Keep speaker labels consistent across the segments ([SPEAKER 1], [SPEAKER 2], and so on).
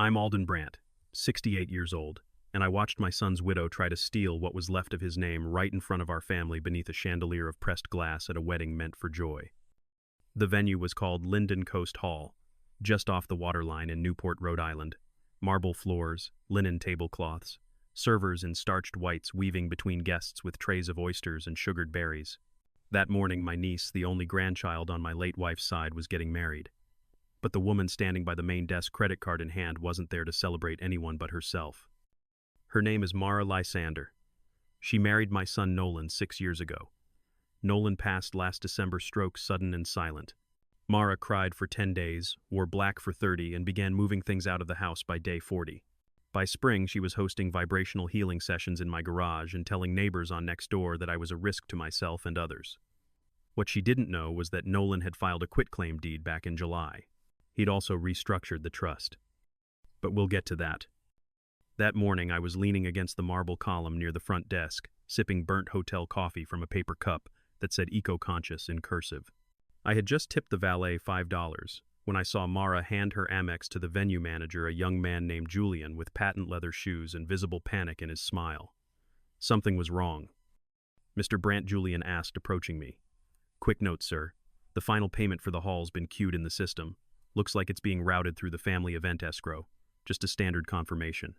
[SPEAKER 1] I'm Alden Brandt, 68 years old, and I watched my son's widow try to steal what was left of his name right in front of our family beneath a chandelier of pressed glass at a wedding meant for joy. The venue was called Linden Coast Hall, just off the waterline in Newport, Rhode Island. Marble floors, linen tablecloths, servers in starched whites weaving between guests with trays of oysters and sugared berries. That morning, my niece, the only grandchild on my late wife's side, was getting married. But the woman standing by the main desk, credit card in hand, wasn't there to celebrate anyone but herself. Her name is Mara Lysander. She married my son Nolan 6 years ago. Nolan passed last December, stroke sudden and silent. Mara cried for 10 days, wore black for 30, and began moving things out of the house by day 40. By spring, she was hosting vibrational healing sessions in my garage and telling neighbors on next door that I was a risk to myself and others. What she didn't know was that Nolan had filed a quitclaim deed back in July. He'd also restructured the trust. But we'll get to that. That morning, I was leaning against the marble column near the front desk, sipping burnt hotel coffee from a paper cup that said eco-conscious in cursive. I had just tipped the valet $5 when I saw Mara hand her Amex to the venue manager, a young man named Julian with patent leather shoes and visible panic in his smile. Something was wrong. "Mr. Brandt," Julian asked, approaching me. "Quick note, sir. The final payment for the hall's been queued in the system. Looks like it's being routed through the family event escrow. Just a standard confirmation."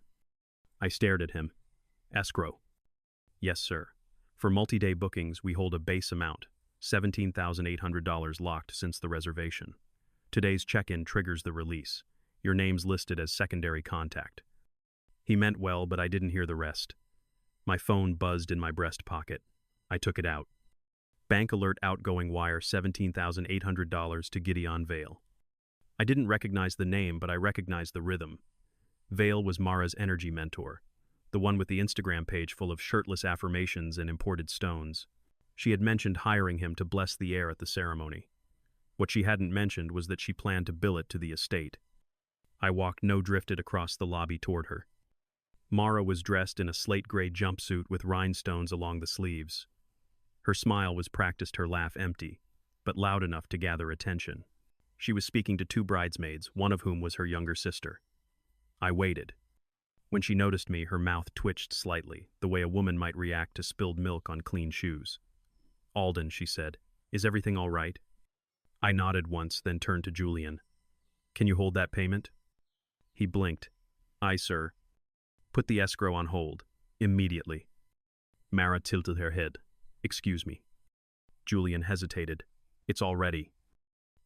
[SPEAKER 1] I stared at him. "Escrow?" "Yes, sir. For multi-day bookings, we hold a base amount, $17,800 locked since the reservation. Today's check-in triggers the release. Your name's listed as secondary contact." He meant well, but I didn't hear the rest. My phone buzzed in my breast pocket. I took it out. Bank alert, outgoing wire, $17,800 to Gideon Vale. I didn't recognize the name, but I recognized the rhythm. Vale was Mara's energy mentor, the one with the Instagram page full of shirtless affirmations and imported stones. She had mentioned hiring him to bless the air at the ceremony. What she hadn't mentioned was that she planned to bill it to the estate. I walked drifted across the lobby toward her. Mara was dressed in a slate-gray jumpsuit with rhinestones along the sleeves. Her smile was practiced, her laugh empty, but loud enough to gather attention. She was speaking to 2 bridesmaids, one of whom was her younger sister. I waited. When she noticed me, her mouth twitched slightly, the way a woman might react to spilled milk on clean shoes. "Alden," she said, "is everything all right?" I nodded once, then turned to Julian. "Can you hold that payment?" He blinked. "Aye, sir." "Put the escrow on hold. Immediately." Mara tilted her head. "Excuse me." Julian hesitated. "It's all ready."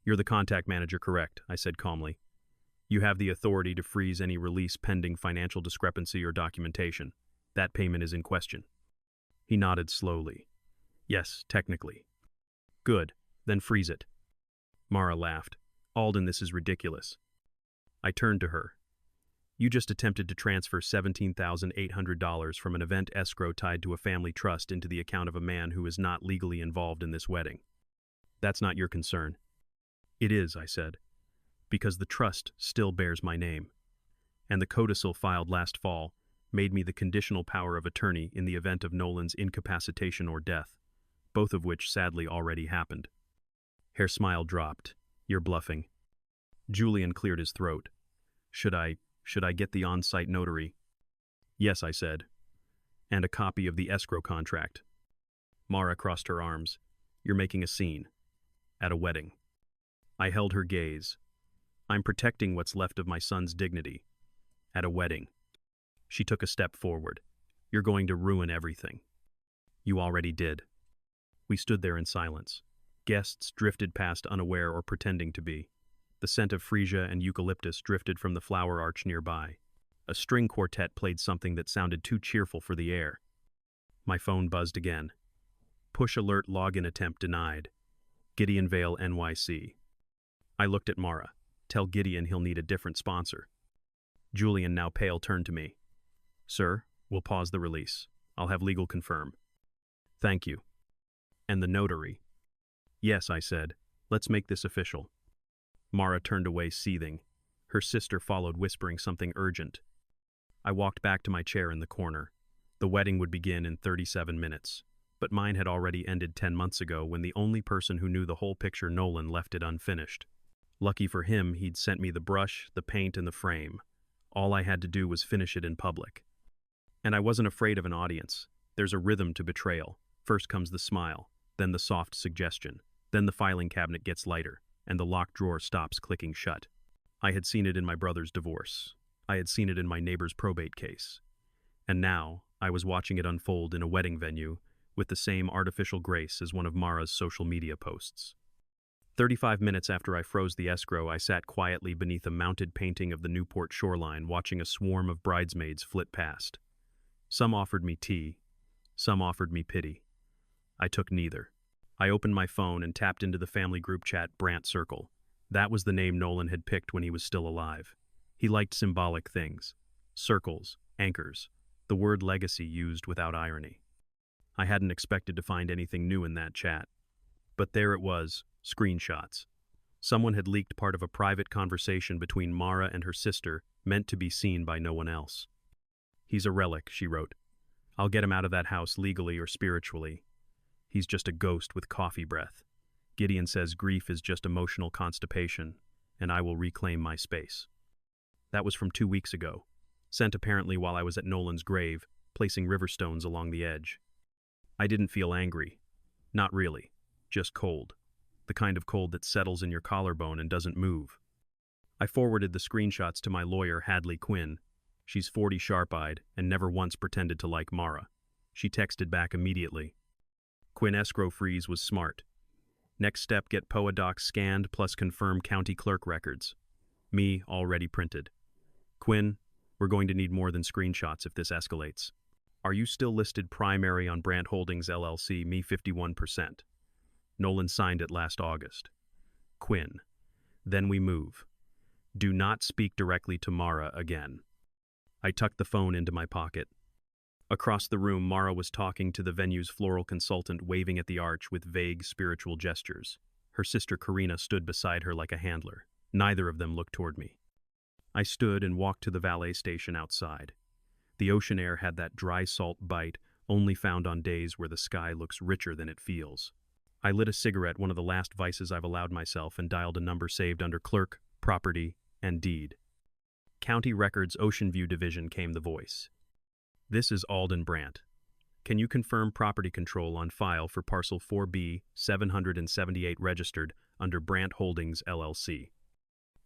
[SPEAKER 1] "You're the contact manager, correct?" I said calmly. "You have the authority to freeze any release pending financial discrepancy or documentation. That payment is in question." He nodded slowly. "Yes, technically." "Good. Then freeze it." Mara laughed. "Alden, this is ridiculous." I turned to her. "You just attempted to transfer $17,800 from an event escrow tied to a family trust into the account of a man who is not legally involved in this wedding. That's not your concern." "It is," I said, "because the trust still bears my name. And the codicil filed last fall made me the conditional power of attorney in the event of Nolan's incapacitation or death, both of which sadly already happened." Her smile dropped. "You're bluffing." Julian cleared his throat. Should I get the on-site notary?" "Yes," I said. "And a copy of the escrow contract." Mara crossed her arms. "You're making a scene. At a wedding." I held her gaze. "I'm protecting what's left of my son's dignity. At a wedding." She took a step forward. "You're going to ruin everything." "You already did." We stood there in silence. Guests drifted past, unaware or pretending to be. The scent of freesia and eucalyptus drifted from the flower arch nearby. A string quartet played something that sounded too cheerful for the air. My phone buzzed again. "Push alert, login attempt denied. Gideon Vale, NYC." I looked at Mara. "Tell Gideon he'll need a different sponsor." Julian, now pale, turned to me. "Sir, we'll pause the release. I'll have legal confirm." "Thank you." "And the notary?" "Yes," I said. "Let's make this official." Mara turned away, seething. Her sister followed, whispering something urgent. I walked back to my chair in the corner. The wedding would begin in 37 minutes, but mine had already ended 10 months ago when the only person who knew the whole picture, Nolan, left it unfinished. Lucky for him, he'd sent me the brush, the paint, and the frame, All I had to do was finish it in public. And I wasn't afraid of an audience. There's a rhythm to betrayal. First comes the smile, then the soft suggestion, then the filing cabinet gets lighter, and the locked drawer stops clicking shut. I had seen it in my brother's divorce. I had seen it in my neighbor's probate case. And now, I was watching it unfold in a wedding venue with the same artificial grace as one of Mara's social media posts. 35 minutes after I froze the escrow, I sat quietly beneath a mounted painting of the Newport shoreline watching a swarm of bridesmaids flit past. Some offered me tea, some offered me pity. I took neither. I opened my phone and tapped into the family group chat Brant Circle. That was the name Nolan had picked when he was still alive. He liked symbolic things. Circles, anchors, the word legacy used without irony. I hadn't expected to find anything new in that chat. But there it was, screenshots. Someone had leaked part of a private conversation between Mara and her sister, meant to be seen by no one else. "He's a relic," she wrote. "I'll get him out of that house legally or spiritually. He's just a ghost with coffee breath. Gideon says grief is just emotional constipation, and I will reclaim my space." That was from 2 weeks ago, sent apparently while I was at Nolan's grave, placing river stones along the edge. I didn't feel angry. Not really. Just cold. The kind of cold that settles in your collarbone and doesn't move. I forwarded the screenshots to my lawyer, Hadley Quinn. She's 40 sharp-eyed and never once pretended to like Mara. She texted back immediately. Quinn escrow freeze was smart. Next step, get POA docs scanned plus confirm county clerk records. Me, already printed. Quinn, we're going to need more than screenshots if this escalates. Are you still listed primary on Brant Holdings LLC, me 51%? Nolan signed it last August. Quinn, then we move. Do not speak directly to Mara again. I tucked the phone into my pocket. Across the room, Mara was talking to the venue's floral consultant, waving at the arch with vague spiritual gestures. Her sister Karina stood beside her like a handler. Neither of them looked toward me. I stood and walked to the valet station outside. The ocean air had that dry salt bite only found on days where the sky looks richer than it feels. I lit a cigarette, one of the last vices I've allowed myself, and dialed a number saved under clerk, property, and deed. County Records Ocean View Division, came the voice. This is Alden Brant. Can you confirm property control on file for parcel 4B 778 registered under Brant Holdings LLC?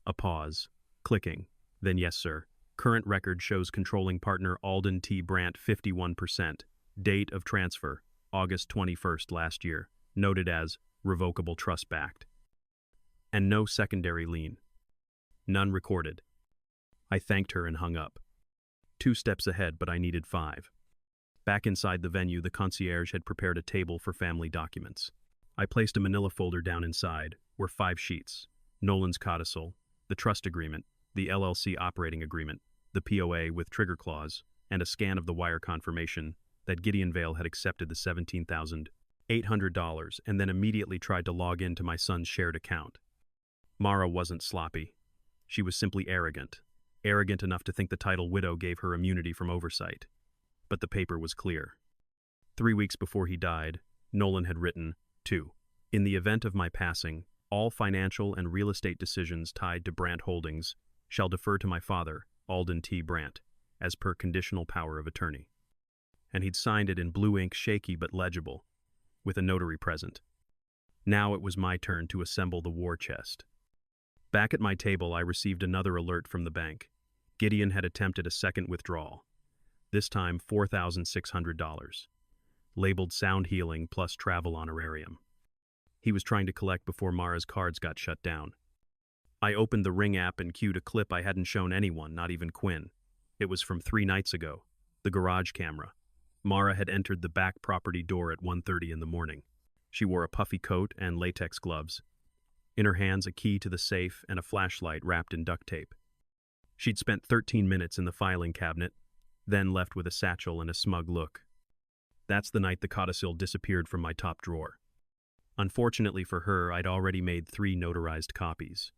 [SPEAKER 1] A pause. Clicking. Then yes, sir. Current record shows controlling partner Alden T. Brant 51%. Date of transfer, August 21st last year. Noted as revocable trust backed. And no secondary lien. None recorded. I thanked her and hung up. 2 steps ahead, but I needed 5. Back inside the venue, the concierge had prepared a table for family documents. I placed a manila folder down inside, were 5 sheets. Nolan's codicil, the trust agreement, the LLC operating agreement, the POA with trigger clause, and a scan of the wire confirmation that Gideon Vale had accepted the $17,800 and then immediately tried to log into my son's shared account. Mara wasn't sloppy. She was simply arrogant. Arrogant enough to think the title widow gave her immunity from oversight. But the paper was clear. 3 weeks before he died, Nolan had written, 2. In the event of my passing, all financial and real estate decisions tied to Brant Holdings shall defer to my father, Alden T. Brant, as per conditional power of attorney. And he'd signed it in blue ink, shaky but legible, with a notary present. Now it was my turn to assemble the war chest. Back at my table, I received another alert from the bank. Gideon had attempted a second withdrawal, this time $4,600, labeled sound healing plus travel honorarium. He was trying to collect before Mara's cards got shut down. I opened the Ring app and queued a clip I hadn't shown anyone, not even Quinn. It was from 3 nights ago, the garage camera. Mara had entered the back property door at 1:30 in the morning. She wore a puffy coat and latex gloves. In her hands, a key to the safe and a flashlight wrapped in duct tape. She'd spent 13 minutes in the filing cabinet, then left with a satchel and a smug look. That's the night the codicil disappeared from my top drawer. Unfortunately for her, I'd already made 3 notarized copies.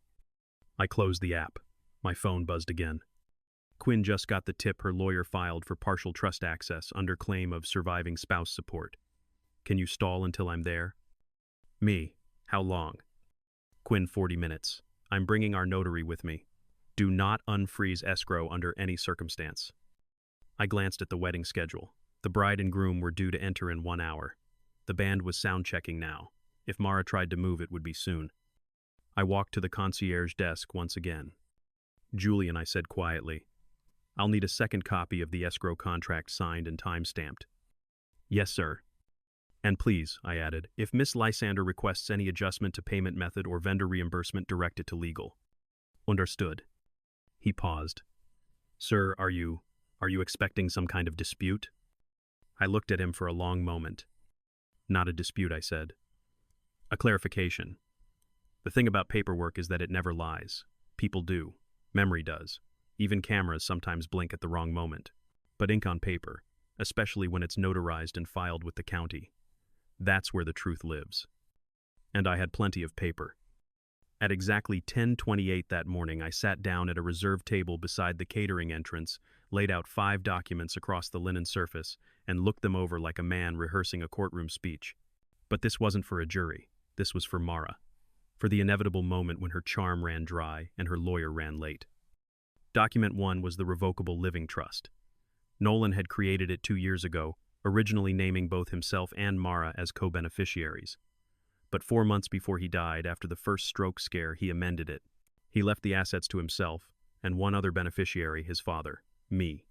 [SPEAKER 1] I closed the app. My phone buzzed again. Quinn just got the tip her lawyer filed for partial trust access under claim of surviving spouse support. Can you stall until I'm there? Me, how long? Quinn, 40 minutes. I'm bringing our notary with me. Do not unfreeze escrow under any circumstance. I glanced at the wedding schedule. The bride and groom were due to enter in 1 hour. The band was sound checking now. If Mara tried to move, it would be soon. I walked to the concierge desk once again. Julian, I said quietly, I'll need a second copy of the escrow contract signed and time-stamped. Yes, sir. And please, I added, if Miss Lysander requests any adjustment to payment method or vendor reimbursement, direct it to legal. Understood. He paused. Sir, are you expecting some kind of dispute? I looked at him for a long moment. Not a dispute, I said. A clarification. The thing about paperwork is that it never lies. People do. Memory does. Even cameras sometimes blink at the wrong moment. But ink on paper, especially when it's notarized and filed with the county, that's where the truth lives. And I had plenty of paper. At exactly 10:28 that morning, I sat down at a reserved table beside the catering entrance, laid out 5 documents across the linen surface, and looked them over like a man rehearsing a courtroom speech. But this wasn't for a jury. This was for Mara. For the inevitable moment when her charm ran dry and her lawyer ran late. Document 1 was the Revocable Living Trust. Nolan had created it 2 years ago, originally naming both himself and Mara as co-beneficiaries. But 4 months before he died, after the first stroke scare, he amended it. He left the assets to himself and one other beneficiary, his father, me.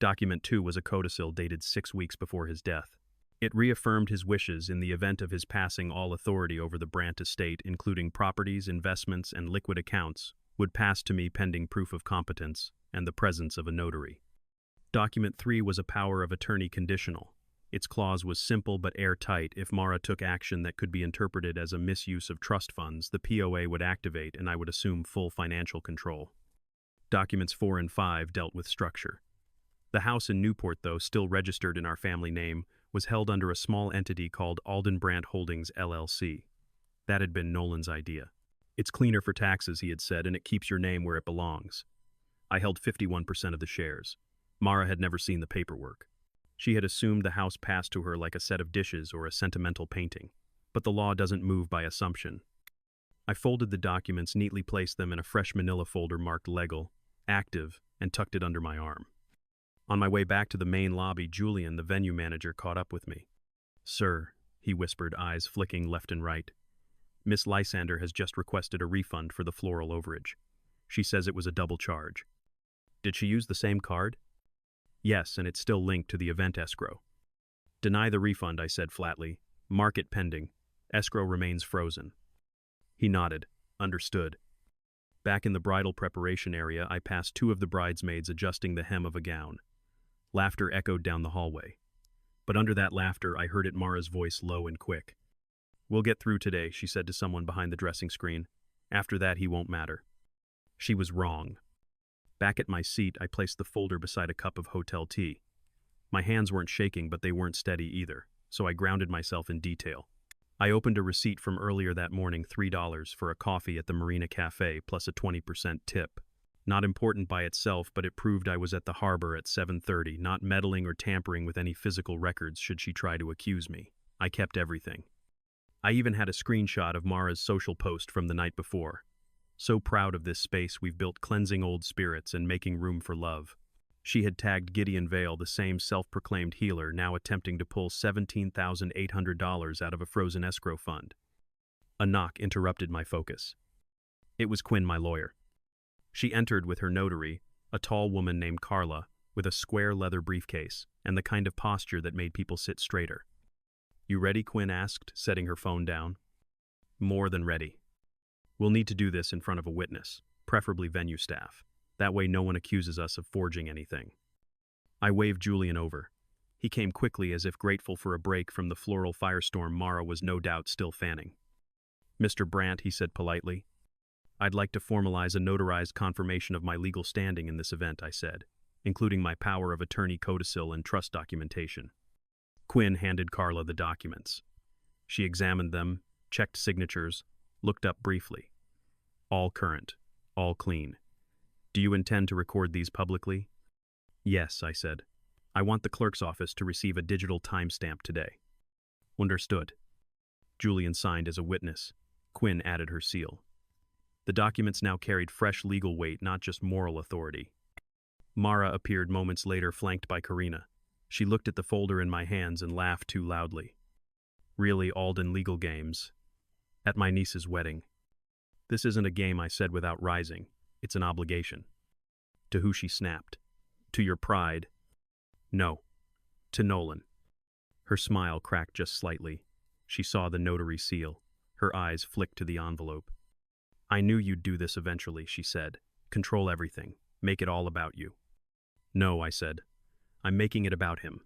[SPEAKER 1] Document 2 was a codicil dated 6 weeks before his death. It reaffirmed his wishes in the event of his passing. All authority over the Brandt estate, including properties, investments, and liquid accounts, would pass to me pending proof of competence and the presence of a notary. Document 3 was a power of attorney conditional. Its clause was simple but airtight. If Mara took action that could be interpreted as a misuse of trust funds, the POA would activate and I would assume full financial control. Documents 4 and 5 dealt with structure. The house in Newport, though still registered in our family name, was held under a small entity called Alden Brandt Holdings, LLC. That had been Nolan's idea. It's cleaner for taxes, he had said, and it keeps your name where it belongs. I held 51% of the shares. Mara had never seen the paperwork. She had assumed the house passed to her like a set of dishes or a sentimental painting. But the law doesn't move by assumption. I folded the documents, neatly placed them in a fresh manila folder marked legal, active, and tucked it under my arm. On my way back to the main lobby, Julian, the venue manager, caught up with me. Sir, he whispered, eyes flicking left and right. Miss Lysander has just requested a refund for the floral overage. She says it was a double charge. Did she use the same card? Yes, and it's still linked to the event escrow. Deny the refund, I said flatly. Mark it pending. Escrow remains frozen. He nodded. Understood. Back in the bridal preparation area, I passed 2 of the bridesmaids adjusting the hem of a gown. Laughter echoed down the hallway. But under that laughter, I heard Mara's voice, low and quick. We'll get through today, she said to someone behind the dressing screen. After that, he won't matter. She was wrong. Back at my seat, I placed the folder beside a cup of hotel tea. My hands weren't shaking, but they weren't steady either, so I grounded myself in detail. I opened a receipt from earlier that morning, $3 for a coffee at the Marina Cafe plus a 20% tip. Not important by itself, but it proved I was at the harbor at 7:30, not meddling or tampering with any physical records should she try to accuse me. I kept everything. I even had a screenshot of Mara's social post from the night before. So proud of this space we've built, cleansing old spirits and making room for love. She had tagged Gideon Vale, the same self-proclaimed healer, now attempting to pull $17,800 out of a frozen escrow fund. A knock interrupted my focus. It was Quinn, my lawyer. She entered with her notary, a tall woman named Carla, with a square leather briefcase and the kind of posture that made people sit straighter. You ready? Quinn asked, setting her phone down. More than ready. We'll need to do this in front of a witness, preferably venue staff. That way no one accuses us of forging anything. I waved Julian over. He came quickly, as if grateful for a break from the floral firestorm Mara was no doubt still fanning. Mr. Brandt, he said politely. I'd like to formalize a notarized confirmation of my legal standing in this event, I said, including my power of attorney codicil and trust documentation. Quinn handed Carla the documents. She examined them, checked signatures, looked up briefly. All current, all clean. Do you intend to record these publicly? Yes, I said. I want the clerk's office to receive a digital timestamp today. Understood. Julian signed as a witness. Quinn added her seal. The documents now carried fresh legal weight, not just moral authority. Mara appeared moments later, flanked by Karina. She looked at the folder in my hands and laughed too loudly. Really, Alden, legal games. At my niece's wedding. This isn't a game, I said without rising. It's an obligation. To who? She snapped. To your pride. No. To Nolan. Her smile cracked just slightly. She saw the notary seal. Her eyes flicked to the envelope. I knew you'd do this eventually, she said. Control everything. Make it all about you. No, I said. I'm making it about him.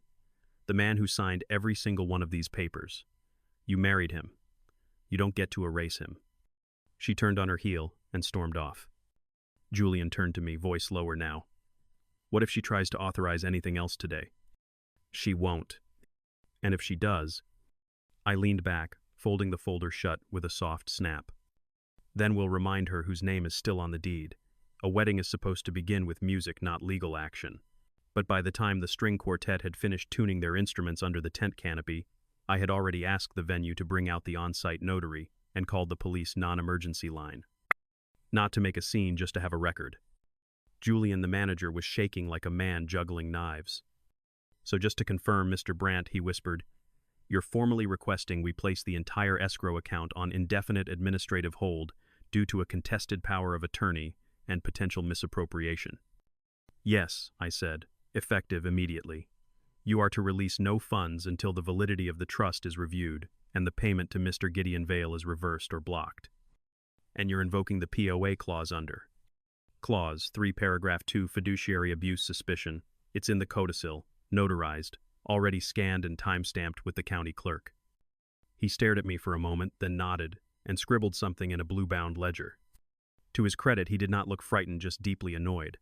[SPEAKER 1] The man who signed every single one of these papers. You married him. You don't get to erase him. She turned on her heel and stormed off. Julian turned to me, voice lower now. What if she tries to authorize anything else today? She won't. And if she does... I leaned back, folding the folder shut with a soft snap. Then we'll remind her whose name is still on the deed. A wedding is supposed to begin with music, not legal action. But by the time the string quartet had finished tuning their instruments under the tent canopy, I had already asked the venue to bring out the on-site notary and called the police non-emergency line. Not to make a scene, just to have a record. Julian, the manager, was shaking like a man juggling knives. So just to confirm, Mr. Brandt, he whispered, you're formally requesting we place the entire escrow account on indefinite administrative hold due to a contested power of attorney and potential misappropriation. Yes, I said, effective immediately. You are to release no funds until the validity of the trust is reviewed and the payment to Mr. Gideon Vale is reversed or blocked. And you're invoking the POA clause under. Clause 3, paragraph 2, fiduciary abuse suspicion. It's in the codicil, notarized, already scanned and time-stamped with the county clerk. He stared at me for a moment, then nodded, and scribbled something in a blue-bound ledger. To his credit, he did not look frightened, just deeply annoyed.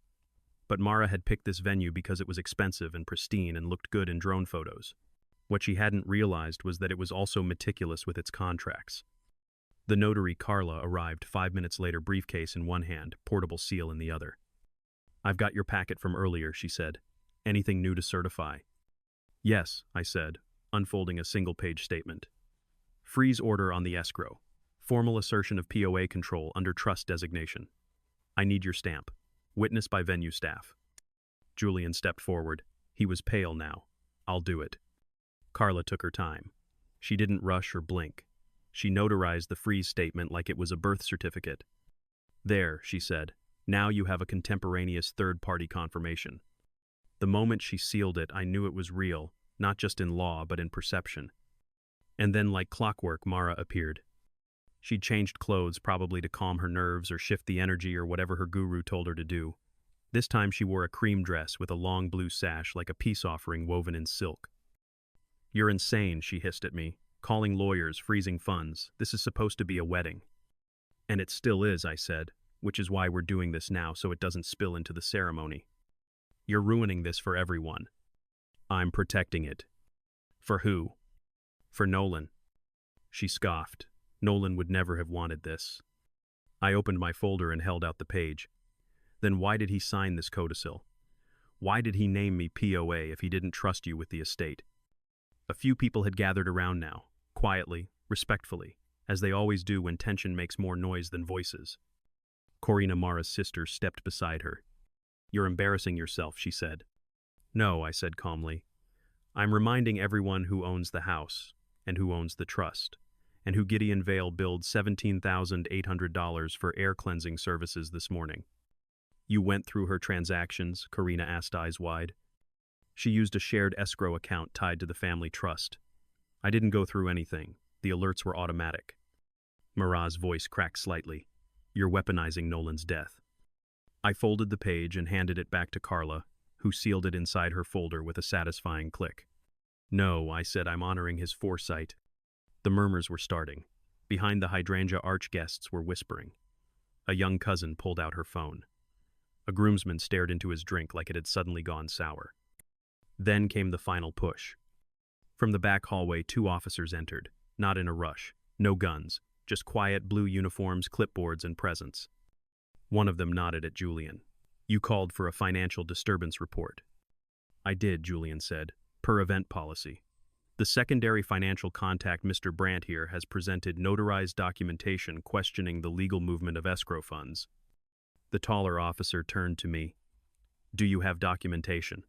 [SPEAKER 1] But Mara had picked this venue because it was expensive and pristine and looked good in drone photos. What she hadn't realized was that it was also meticulous with its contracts. The notary, Carla, arrived 5 minutes later, briefcase in one hand, portable seal in the other. I've got your packet from earlier, she said. Anything new to certify? Yes, I said, unfolding a single-page statement. Freeze order on the escrow. Formal assertion of POA control under trust designation. I need your stamp. Witnessed by venue staff. Julian stepped forward. He was pale now. I'll do it. Carla took her time. She didn't rush or blink. She notarized the freeze statement like it was a birth certificate. There, she said. Now you have a contemporaneous third-party confirmation. The moment she sealed it, I knew it was real, not just in law, but in perception. And then, like clockwork, Mara appeared. She'd changed clothes, probably to calm her nerves or shift the energy or whatever her guru told her to do. This time she wore a cream dress with a long blue sash like a peace offering woven in silk. You're insane, she hissed at me. Calling lawyers, freezing funds. This is supposed to be a wedding. And it still is, I said, which is why we're doing this now, so it doesn't spill into the ceremony. You're ruining this for everyone. I'm protecting it. For who? For Nolan. She scoffed. Nolan would never have wanted this. I opened my folder and held out the page. Then why did he sign this codicil? Why did he name me POA if he didn't trust you with the estate? A few people had gathered around now, quietly, respectfully, as they always do when tension makes more noise than voices. Corina, Mara's sister, stepped beside her. You're embarrassing yourself, she said. No, I said calmly. I'm reminding everyone who owns the house, and who owns the trust, and who Gideon Vale billed $17,800 for air cleansing services this morning. You went through her transactions? Karina asked, eyes wide. She used a shared escrow account tied to the family trust. I didn't go through anything. The alerts were automatic. Mara's voice cracked slightly. You're weaponizing Nolan's death. I folded the page and handed it back to Carla, who sealed it inside her folder with a satisfying click. No, I said, I'm honoring his foresight. The murmurs were starting. Behind the hydrangea arch, guests were whispering. A young cousin pulled out her phone. A groomsman stared into his drink like it had suddenly gone sour. Then came the final push. From the back hallway, 2 officers entered, not in a rush, no guns, just quiet blue uniforms, clipboards, and presents. One of them nodded at Julian. You called for a financial disturbance report. I did, Julian said, per event policy. The secondary financial contact Mr. Brandt here has presented notarized documentation questioning the legal movement of escrow funds. The taller officer turned to me. Do you have documentation?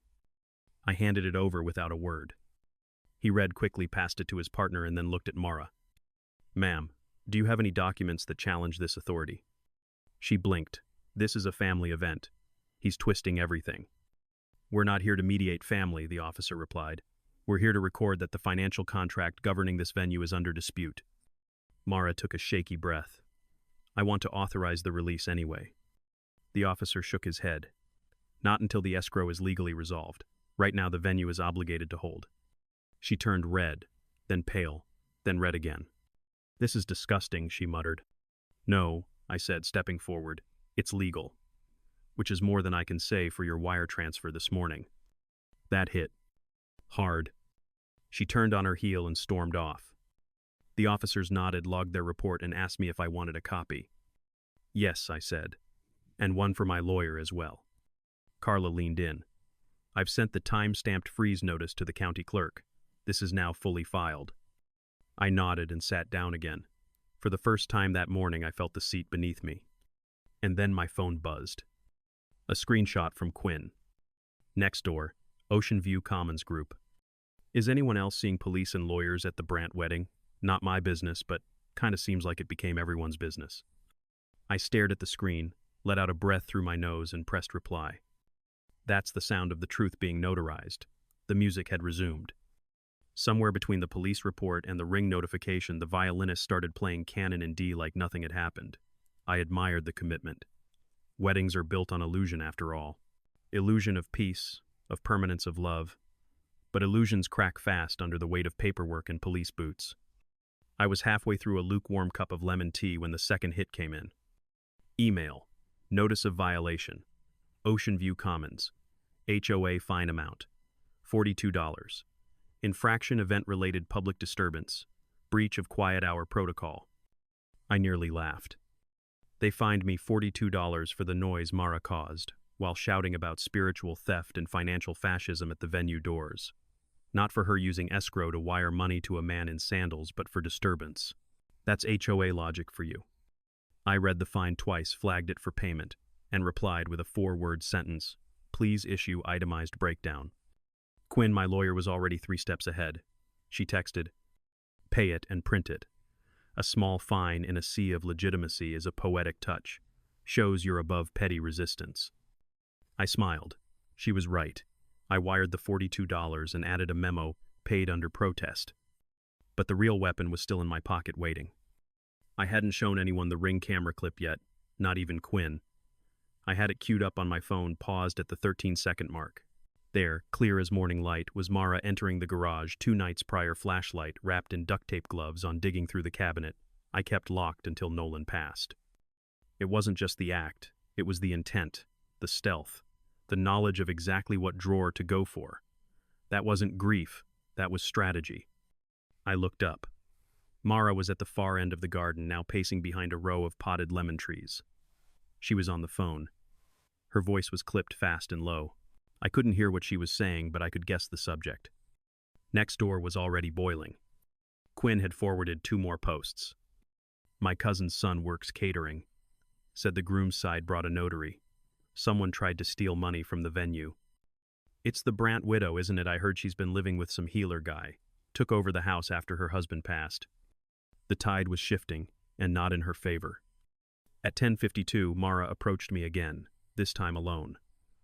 [SPEAKER 1] I handed it over without a word. He read quickly past it to his partner and then looked at Mara. Ma'am, do you have any documents that challenge this authority? She blinked. This is a family event. He's twisting everything. We're not here to mediate family, the officer replied. We're here to record that the financial contract governing this venue is under dispute. Mara took a shaky breath. I want to authorize the release anyway. The officer shook his head. Not until the escrow is legally resolved. Right now the venue is obligated to hold. She turned red, then pale, then red again. This is disgusting, she muttered. No, I said, stepping forward. It's legal. Which is more than I can say for your wire transfer this morning. That hit. Hard. She turned on her heel and stormed off. The officers nodded, logged their report, and asked me if I wanted a copy. Yes, I said. And one for my lawyer as well. Carla leaned in. I've sent the time-stamped freeze notice to the county clerk. This is now fully filed. I nodded and sat down again. For the first time that morning, I felt the seat beneath me. And then my phone buzzed. A screenshot from Quinn. Next door, Ocean View Commons Group. Is anyone else seeing police and lawyers at the Brandt wedding? Not my business, but kinda seems like it became everyone's business. I stared at the screen, let out a breath through my nose, and pressed reply. That's the sound of the truth being notarized. The music had resumed. Somewhere between the police report and the ring notification, the violinist started playing Canon in D like nothing had happened. I admired the commitment. Weddings are built on illusion, after all. Illusion of peace, of permanence of love. But illusions crack fast under the weight of paperwork and police boots. I was halfway through a lukewarm cup of lemon tea when the second hit came in. Email. Notice of violation. Ocean View Commons. HOA fine amount. $42. Infraction event-related public disturbance. Breach of quiet hour protocol. I nearly laughed. They fined me $42 for the noise Mara caused, while shouting about spiritual theft and financial fascism at the venue doors. Not for her using escrow to wire money to a man in sandals, but for disturbance. That's HOA logic for you. I read the fine twice, flagged it for payment, and replied with a 4-word sentence. Please issue itemized breakdown. Quinn, my lawyer, was already 3 steps ahead. She texted, pay it and print it. A small fine in a sea of legitimacy is a poetic touch. Shows you're above petty resistance. I smiled. She was right. I wired the $42 and added a memo, paid under protest. But the real weapon was still in my pocket waiting. I hadn't shown anyone the ring camera clip yet, not even Quinn. I had it queued up on my phone, paused at the 13-second mark. There, clear as morning light, was Mara entering the garage, 2 nights prior, flashlight wrapped in duct tape gloves on digging through the cabinet I kept locked until Nolan passed. It wasn't just the act, it was the intent, the stealth, the knowledge of exactly what drawer to go for. That wasn't grief, that was strategy. I looked up. Mara was at the far end of the garden, now pacing behind a row of potted lemon trees. She was on the phone. Her voice was clipped fast and low. I couldn't hear what she was saying, but I could guess the subject. Next door was already boiling. Quinn had forwarded 2 more posts. My cousin's son works catering. Said the groom's side brought a notary. Someone tried to steal money from the venue. It's the Brandt widow, isn't it? I heard she's been living with some healer guy. Took over the house after her husband passed. The tide was shifting, and not in her favor. At 10:52, Mara approached me again, this time alone.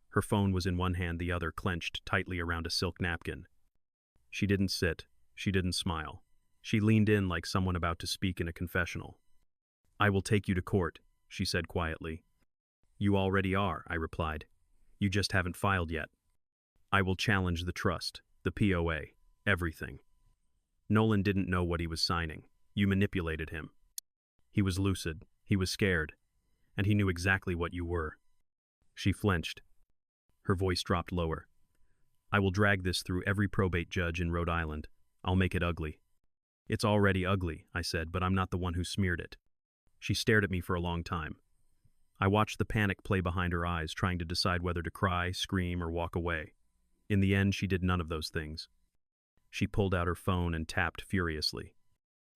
[SPEAKER 1] Her phone was in one hand, the other clenched tightly around a silk napkin. She didn't sit. She didn't smile. She leaned in like someone about to speak in a confessional. I will take you to court, she said quietly. You already are, I replied. You just haven't filed yet. I will challenge the trust, the POA, everything. Nolan didn't know what he was signing. You manipulated him. He was lucid. He was scared. And he knew exactly what you were. She flinched. Her voice dropped lower. I will drag this through every probate judge in Rhode Island. I'll make it ugly. It's already ugly, I said, but I'm not the one who smeared it. She stared at me for a long time. I watched the panic play behind her eyes, trying to decide whether to cry, scream, or walk away. In the end, she did none of those things. She pulled out her phone and tapped furiously.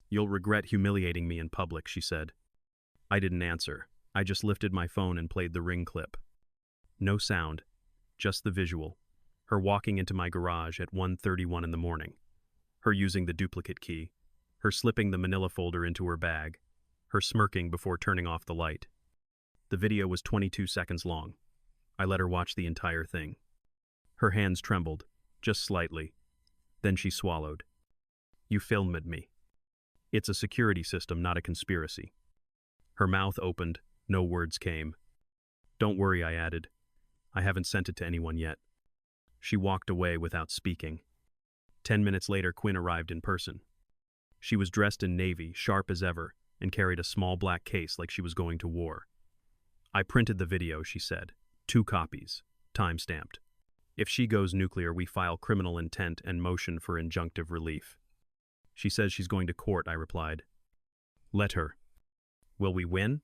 [SPEAKER 1] "You'll regret humiliating me in public," she said. I didn't answer. I just lifted my phone and played the ring clip. No sound, just the visual. Her walking into my garage at 1:31 in the morning. Her using the duplicate key. Her slipping the manila folder into her bag. Her smirking before turning off the light. The video was 22 seconds long. I let her watch the entire thing. Her hands trembled, just slightly. Then she swallowed. "You filmed me. It's a security system, not a conspiracy." Her mouth opened, no words came. "Don't worry," I added. "I haven't sent it to anyone yet." She walked away without speaking. 10 minutes later, Quinn arrived in person. She was dressed in navy, sharp as ever, and carried a small black case like she was going to war. "I printed the video," she said. 2 copies, time-stamped. "If she goes nuclear, we file criminal intent and motion for injunctive relief." "She says she's going to court," I replied. "Let her." "Will we win?"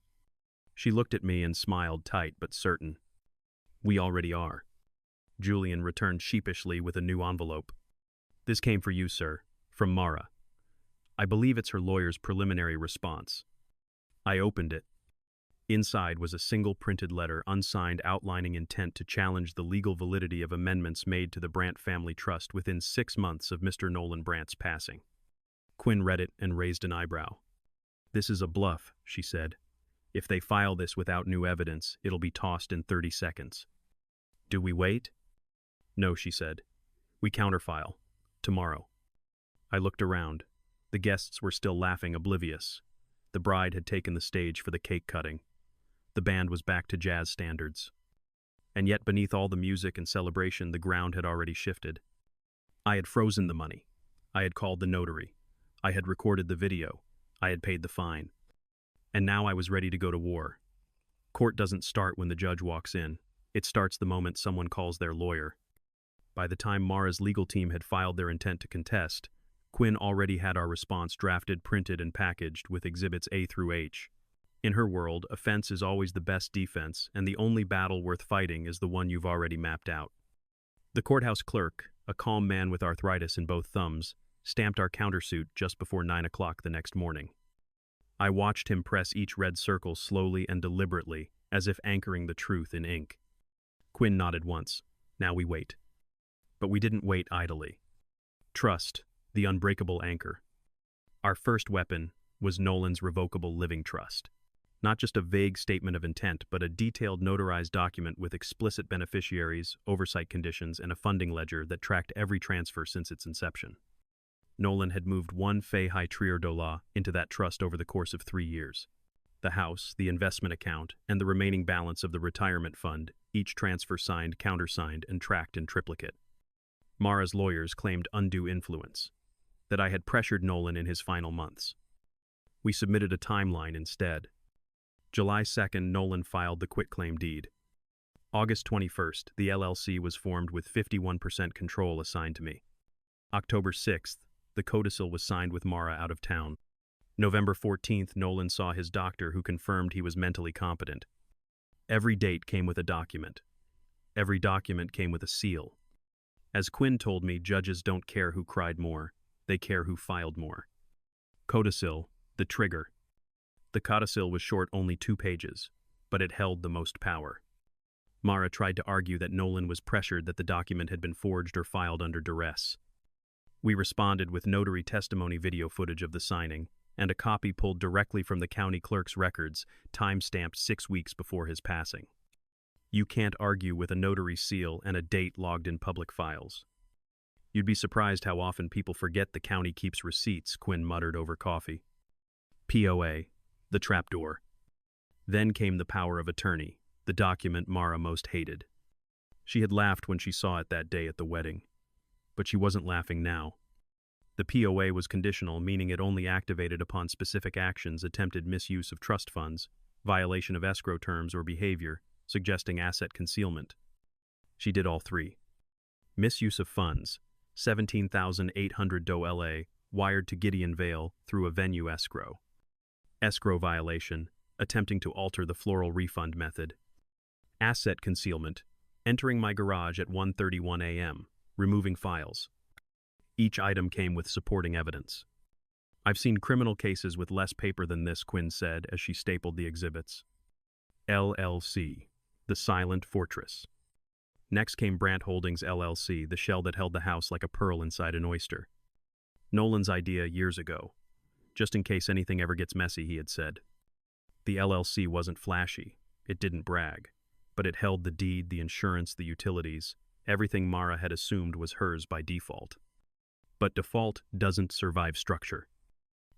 [SPEAKER 1] She looked at me and smiled, tight but certain. "We already are." Julian returned sheepishly with a new envelope. "This came for you, sir, from Mara. I believe it's her lawyer's preliminary response." I opened it. Inside was a single printed letter, unsigned, outlining intent to challenge the legal validity of amendments made to the Brandt family trust within 6 months of Mr. Nolan Brandt's passing. Quinn read it and raised an eyebrow. "This is a bluff," she said. "If they file this without new evidence, it'll be tossed in 30 seconds. Do we wait?" "No," she said. "We counterfile. Tomorrow." I looked around. The guests were still laughing, oblivious. The bride had taken the stage for the cake cutting. The band was back to jazz standards. And yet, beneath all the music and celebration, the ground had already shifted. I had frozen the money. I had called the notary. I had recorded the video. I had paid the fine. And now I was ready to go to war. Court doesn't start when the judge walks in. It starts the moment someone calls their lawyer. By the time Mara's legal team had filed their intent to contest, Quinn already had our response drafted, printed, and packaged with exhibits A through H. In her world, offense is always the best defense, and the only battle worth fighting is the one you've already mapped out. The courthouse clerk, a calm man with arthritis in both thumbs, stamped our countersuit just before 9 o'clock the next morning. I watched him press each red circle slowly and deliberately, as if anchoring the truth in ink. Quinn nodded once. "Now we wait." But we didn't wait idly. Trust, the unbreakable anchor. Our first weapon was Nolan's revocable living trust. Not just a vague statement of intent, but a detailed notarized document with explicit beneficiaries, oversight conditions, and a funding ledger that tracked every transfer since its inception. Nolan had moved $1 Fahey Trier dollar into that trust over the course of 3 years. The house, the investment account, and the remaining balance of the retirement fund, each transfer signed, countersigned, and tracked in triplicate. Mara's lawyers claimed undue influence, that I had pressured Nolan in his final months. We submitted a timeline instead. July 2nd, Nolan filed the quitclaim deed. August 21st, the LLC was formed with 51% control assigned to me. October 6th, the codicil was signed with Mara out of town. November 14th, Nolan saw his doctor, who confirmed he was mentally competent. Every date came with a document. Every document came with a seal. As Quinn told me, judges don't care who cried more, they care who filed more. Codicil, the trigger. The codicil was short, only 2 pages, but it held the most power. Mara tried to argue that Nolan was pressured, that the document had been forged or filed under duress. We responded with notary testimony video footage of the signing, and a copy pulled directly from the county clerk's records, time-stamped 6 weeks before his passing. You can't argue with a notary seal and a date logged in public files. You'd be surprised how often people forget the county keeps receipts, Quinn muttered over coffee. POA, the trapdoor. Then came the power of attorney, the document Mara most hated. She had laughed when she saw it that day at the wedding, but she wasn't laughing now. The POA was conditional, meaning it only activated upon specific actions: attempted misuse of trust funds, violation of escrow terms, or behavior suggesting asset concealment. She did all 3. Misuse of funds, $17,800 wired to Gideon Vale through a venue escrow. Escrow violation, attempting to alter the floral refund method. Asset concealment, entering my garage at 1:31 a.m., removing files. Each item came with supporting evidence. I've seen criminal cases with less paper than this, Quinn said as she stapled the exhibits. LLC, the Silent Fortress. Next came Brandt Holdings LLC, the shell that held the house like a pearl inside an oyster. Nolan's idea years ago. Just in case anything ever gets messy, he had said. The LLC wasn't flashy. It didn't brag. But it held the deed, the insurance, the utilities. Everything Mara had assumed was hers by default. But default doesn't survive structure.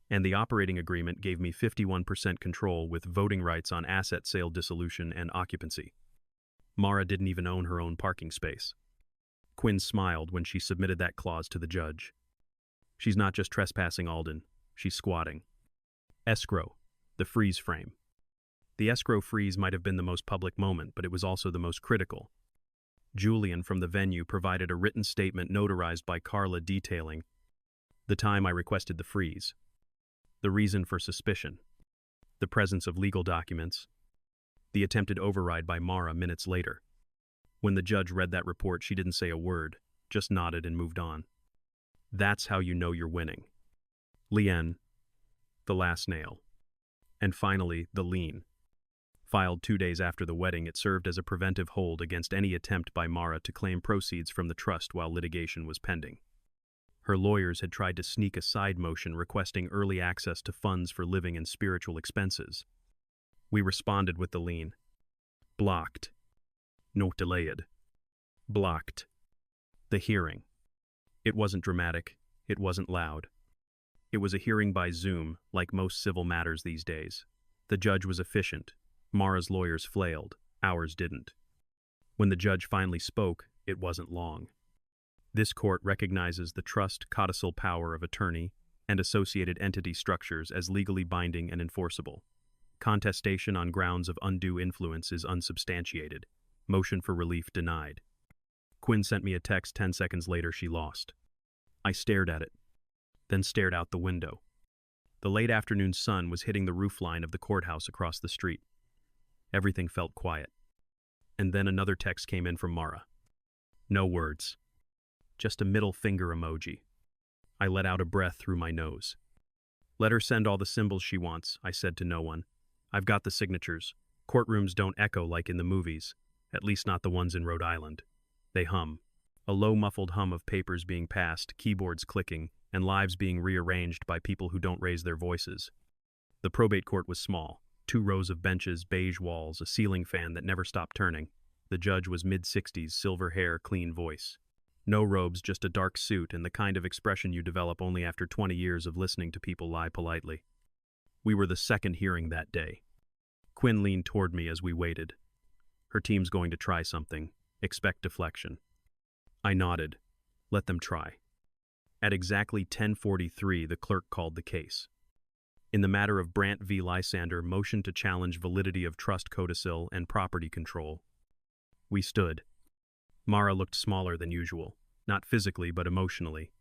[SPEAKER 1] And the operating agreement gave me 51% control with voting rights on asset sale, dissolution, and occupancy. Mara didn't even own her own parking space. Quinn smiled when she submitted that clause to the judge. She's not just trespassing, Alden. She's squatting. Escrow, the freeze frame. The escrow freeze might have been the most public moment, but it was also the most critical. Julian from the venue provided a written statement notarized by Carla detailing the time I requested the freeze, the reason for suspicion, the presence of legal documents, the attempted override by Mara minutes later. When the judge read that report, she didn't say a word, just nodded and moved on. That's how you know you're winning. Lien, the last nail. And finally, the lien. Filed 2 days after the wedding, it served as a preventive hold against any attempt by Mara to claim proceeds from the trust while litigation was pending. Her lawyers had tried to sneak a side motion requesting early access to funds for living and spiritual expenses. We responded with the lien. Blocked. Not delayed. Blocked. The hearing. It wasn't dramatic. It wasn't loud. It was a hearing by Zoom, like most civil matters these days. The judge was efficient. Mara's lawyers flailed. Ours didn't. When the judge finally spoke, it wasn't long. This court recognizes the trust codicil power of attorney and associated entity structures as legally binding and enforceable. Contestation on grounds of undue influence is unsubstantiated. Motion for relief denied. Quinn sent me a text 10 seconds later. She lost. I stared at it, then stared out the window. The late afternoon sun was hitting the roofline of the courthouse across the street. Everything felt quiet. And then another text came in from Mara. No words. Just a middle finger emoji. I let out a breath through my nose. Let her send all the symbols she wants, I said to no one. I've got the signatures. Courtrooms don't echo like in the movies, at least not the ones in Rhode Island. They hum. A low muffled hum of papers being passed, keyboards clicking, and lives being rearranged by people who don't raise their voices. The probate court was small. 2 rows of benches, beige walls, a ceiling fan that never stopped turning. The judge was mid-60s, silver hair, clean voice. No robes, just a dark suit and the kind of expression you develop only after 20 years of listening to people lie politely. We were the second hearing that day. Quinn leaned toward me as we waited. Her team's going to try something. Expect deflection. I nodded. Let them try. At exactly 10:43, the clerk called the case. In the matter of Brandt v. Lysander, motion to challenge validity of trust codicil and property control. We stood. Mara looked smaller than usual, not physically but emotionally.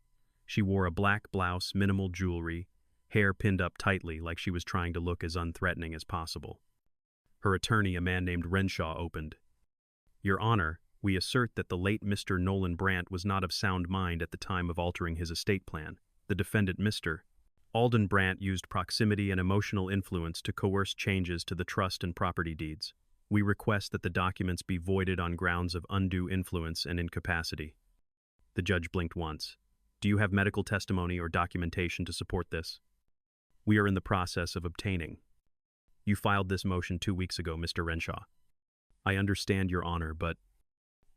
[SPEAKER 1] She wore a black blouse, minimal jewelry, hair pinned up tightly like she was trying to look as unthreatening as possible. Her attorney, a man named Renshaw, opened. Your Honor, we assert that the late Mr. Nolan Brandt was not of sound mind at the time of altering his estate plan. The defendant, Mr. Alden Brandt, used proximity and emotional influence to coerce changes to the trust and property deeds. We request that the documents be voided on grounds of undue influence and incapacity. The judge blinked once. Do you have medical testimony or documentation to support this? We are in the process of obtaining. You filed this motion 2 weeks ago, Mr. Renshaw. I understand, Your Honor, but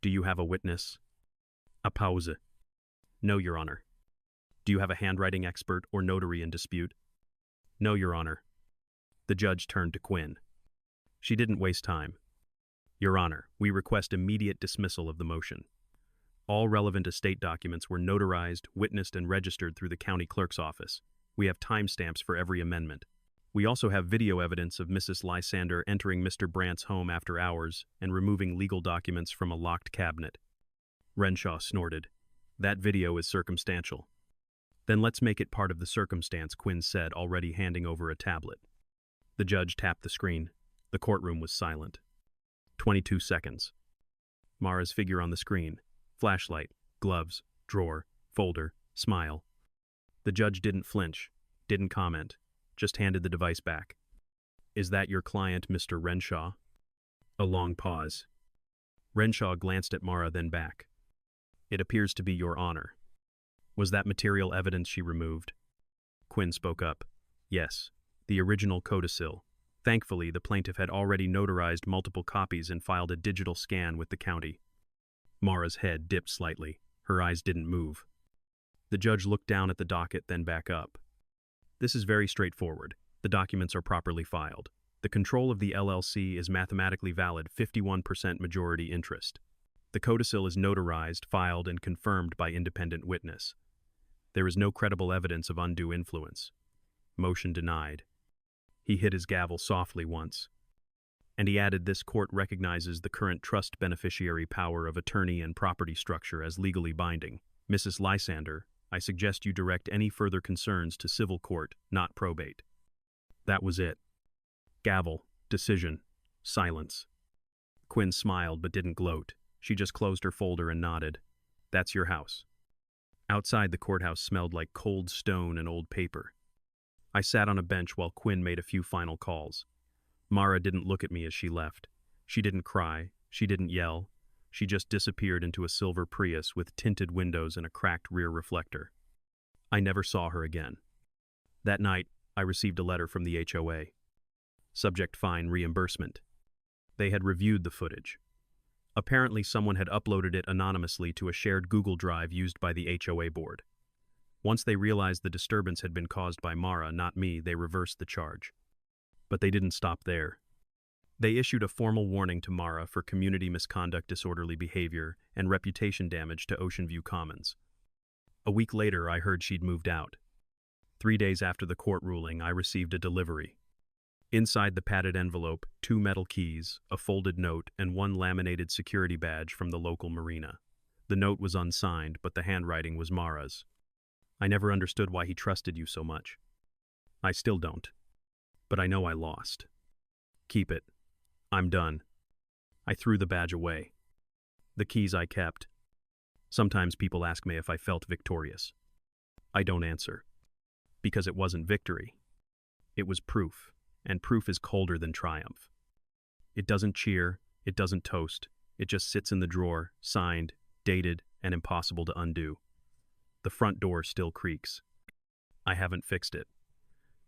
[SPEAKER 1] do you have a witness? A pause. No, Your Honor. Do you have a handwriting expert or notary in dispute? No, Your Honor. The judge turned to Quinn. She didn't waste time. Your Honor, we request immediate dismissal of the motion. All relevant estate documents were notarized, witnessed, and registered through the county clerk's office. We have timestamps for every amendment. We also have video evidence of Mrs. Lysander entering Mr. Brandt's home after hours and removing legal documents from a locked cabinet. Renshaw snorted. That video is circumstantial. Then let's make it part of the circumstance, Quinn said, already handing over a tablet. The judge tapped the screen. The courtroom was silent. 22 seconds. Mara's figure on the screen. Flashlight, gloves, drawer, folder, Smile. The judge didn't flinch, didn't comment, just handed the device back. Is that your client, Mr. Renshaw? A long pause. Renshaw glanced at Mara, then back. It appears to be your honor. Was that material evidence she removed? Quinn spoke up. Yes, the original codicil. Thankfully, the plaintiff had already notarized multiple copies and filed a digital scan with the county. Mara's head dipped slightly. Her eyes didn't move. The judge looked down at the docket, then back up. This is very straightforward. The documents are properly filed. The control of the LLC is mathematically valid, 51% majority interest. The codicil is notarized, filed, and confirmed by independent witness. There is no credible evidence of undue influence. Motion denied. He hit his gavel softly once. And he added, this court recognizes the current trust beneficiary power of attorney and property structure as legally binding. Mrs. Lysander, I suggest you direct any further concerns to civil court, not probate. That was it. Gavel, decision, silence. Quinn smiled but didn't gloat. She just closed her folder and nodded. That's your house. Outside, the courthouse smelled like cold stone and old paper. I sat on a bench while Quinn made a few final calls. Mara didn't look at me as she left. She didn't cry. She didn't yell. She just disappeared into a silver Prius with tinted windows and a cracked rear reflector. I never saw her again. That night, I received a letter from the HOA. Subject: fine reimbursement. They had reviewed the footage. Apparently, someone had uploaded it anonymously to a shared Google Drive used by the HOA board. Once they realized the disturbance had been caused by Mara, not me, they reversed the charge. But they didn't stop there. They issued a formal warning to Mara for community misconduct, disorderly behavior, and reputation damage to Ocean View Commons. A week later, I heard she'd moved out. 3 days after the court ruling, I received a delivery. Inside the padded envelope, 2 metal keys, a folded note, and 1 laminated security badge from the local marina. The note was unsigned, but the handwriting was Mara's. I never understood why he trusted you so much. I still don't. But I know I lost. Keep it. I'm done. I threw the badge away. The keys I kept. Sometimes people ask me if I felt victorious. I don't answer. Because it wasn't victory. It was proof. And proof is colder than triumph. It doesn't cheer, it doesn't toast, it just sits in the drawer, signed, dated, and impossible to undo. The front door still creaks. I haven't fixed it.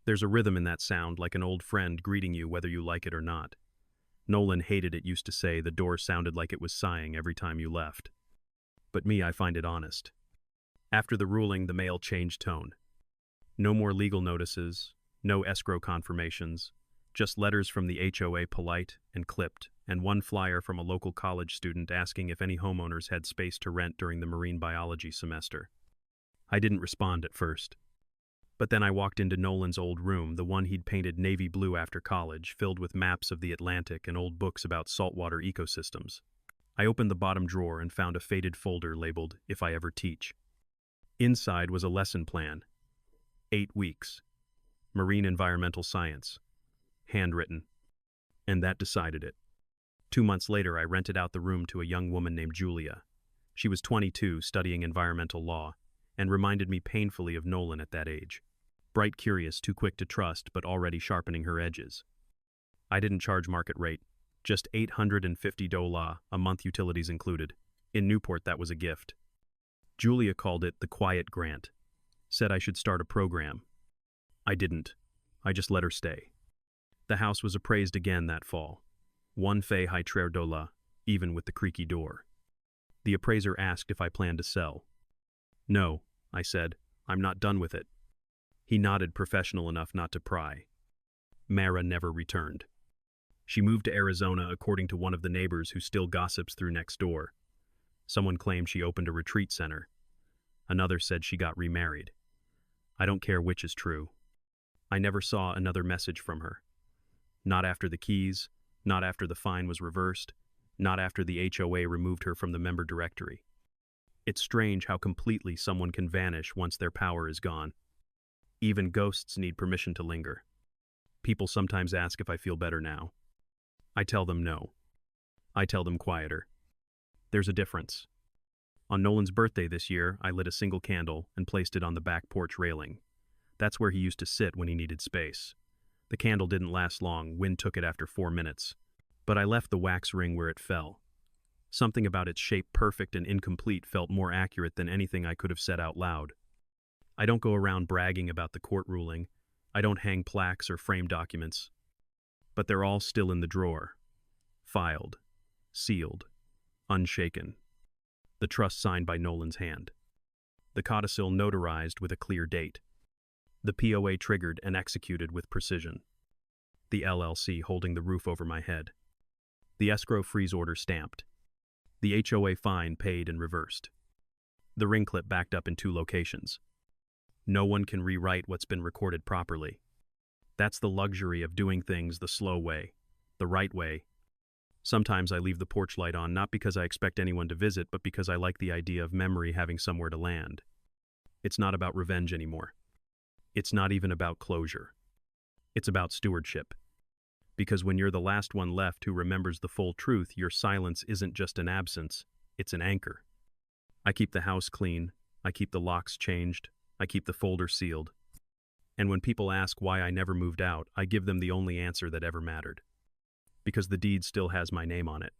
[SPEAKER 1] There's a rhythm in that sound, like an old friend greeting you whether you like it or not. Nolan hated it, used to say the door sounded like it was sighing every time you left. But me, I find it honest. After the ruling, the mail changed tone. No more legal notices, no escrow confirmations, just letters from the HOA, polite and clipped, and 1 flyer from a local college student asking if any homeowners had space to rent during the marine biology semester. I didn't respond at first. But then I walked into Nolan's old room, the one he'd painted navy blue after college, filled with maps of the Atlantic and old books about saltwater ecosystems. I opened the bottom drawer and found a faded folder labeled, If I Ever Teach. Inside was a lesson plan. 8 weeks. Marine environmental science. Handwritten. And that decided it. 2 months later, I rented out the room to a young woman named Julia. She was 22, studying environmental law, and reminded me painfully of Nolan at that age. Bright, curious, too quick to trust, but already sharpening her edges. I didn't charge market rate, just $850 a month, utilities included. In Newport, that was a gift. Julia called it the Quiet Grant. Said I should start a program. I didn't. I just let her stay. The house was appraised again that fall. $1,500, even with the creaky door. The appraiser asked if I planned to sell. No, I said. I'm not done with it. He nodded, professional enough not to pry. Mara never returned. She moved to Arizona, according to one of the neighbors who still gossips through next door. Someone claimed she opened a retreat center. Another said she got remarried. I don't care which is true. I never saw another message from her. Not after the keys, not after the fine was reversed, not after the HOA removed her from the member directory. It's strange how completely someone can vanish once their power is gone. Even ghosts need permission to linger. People sometimes ask if I feel better now. I tell them no. I tell them quieter. There's a difference. On Nolan's birthday this year, I lit a single candle and placed it on the back porch railing. That's where he used to sit when he needed space. The candle didn't last long, wind took it after 4 minutes. But I left the wax ring where it fell. Something about its shape, perfect and incomplete, felt more accurate than anything I could have said out loud. I don't go around bragging about the court ruling. I don't hang plaques or frame documents. But they're all still in the drawer. Filed. Sealed. Unshaken. The trust signed by Nolan's hand. The codicil notarized with a clear date. The POA triggered and executed with precision. The LLC holding the roof over my head. The escrow freeze order stamped. The HOA fine paid and reversed. The ring clip backed up in 2 locations. No one can rewrite what's been recorded properly. That's the luxury of doing things the slow way, the right way. Sometimes I leave the porch light on not because I expect anyone to visit, but because I like the idea of memory having somewhere to land. It's not about revenge anymore. It's not even about closure. It's about stewardship. Because when you're the last one left who remembers the full truth, your silence isn't just an absence, it's an anchor. I keep the house clean, I keep the locks changed, I keep the folder sealed. And when people ask why I never moved out, I give them the only answer that ever mattered. Because the deed still has my name on it.